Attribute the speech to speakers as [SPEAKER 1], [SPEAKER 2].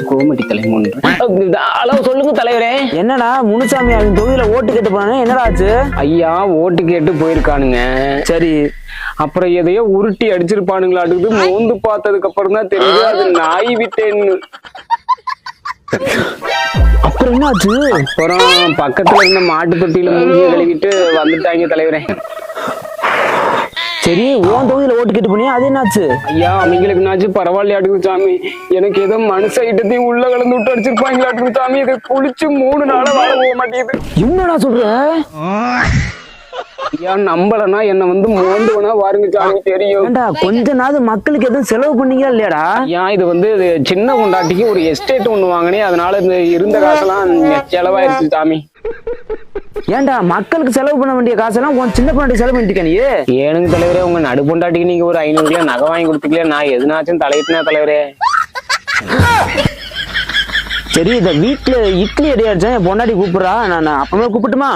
[SPEAKER 1] கோமடி தலைமுன். அளவு சொல்லுங்க தலைவரே.
[SPEAKER 2] என்னடா முனுசாமி அவன் தொகுதியில ஓட்டு கேட்டு போனானே, என்னடா ஆச்சு?
[SPEAKER 1] ஐயா ஓட்டு கேட்டு போயிருக்கானுங்க.
[SPEAKER 2] சரி,
[SPEAKER 1] அப்புறம் எதையோ உருட்டி அடிச்சிருப்பானுங்களாட்டுக்குது. மோந்து பார்த்ததுக்கு அப்புறம் தான் தெரியுது அது நாய் விட்டேன்னு.
[SPEAKER 2] அப்புறம் என்ன ஆச்சு?
[SPEAKER 1] அப்புறம் பக்கத்துல இருந்த மாட்டு தொட்டியில மூஞ்சிய கழுவிட்டு வந்துட்டாங்க தலைவரே.
[SPEAKER 2] சரி, உன் தொகுதியில ஓட்டு கேட்டு போனியா, அது என்னாச்சு?
[SPEAKER 1] ஐயா அவங்களுக்குனாச்சும் பரவாயில்லையாட்டுக்கு சாமி. எனக்கு ஏதோ மனுஷ ஐட்டத்தையும் உள்ள கலந்து விட்டு அடிச்சிருப்பாங்களாட்டுக்கு சாமி. இதை குளிச்சு 3 நாளா வாழ போக மாட்டேங்குது.
[SPEAKER 2] என்னடா சொல்ற?
[SPEAKER 1] ஐயா நம்பலன்னா என்ன வந்து மோந்துவனா வாருங்க சாமி தெரியும்.
[SPEAKER 2] ஏண்டா கொஞ்ச நாள் மக்களுக்கு எதுவும் செலவு பண்ணீங்களா இல்லையாடா?
[SPEAKER 1] ஏன் இது வந்து சின்ன கொண்டாட்டிக்கு ஒரு எஸ்டேட் ஒண்ணு வாங்கினேன். அதனால இந்த இருந்த காசெல்லாம் செலவாயிருச்சு சாமி.
[SPEAKER 2] ஏண்டா மக்களுக்கு செலவு பண்ண வேண்டிய காசெல்லாம் உன் சின்ன பொண்டாட்டி செலவு பண்ணிட்டு நீ?
[SPEAKER 1] ஏனுங்க தலைவரே, உங்க நடு பொண்டாட்டிக்கு நீங்க ஒரு 500 கிலோ நகை வாங்கி கொடுத்துக்கல. நான் எதுனாச்சும் தலையிட்டுனா தலைவரே.
[SPEAKER 2] சரி, இந்த வீட்டுல இட்லி ரெடி ஆயிடுச்சேன், என் பொண்டாட்டி கூப்பிடுறா, நான் அப்பவே கூப்பிட்டுமா?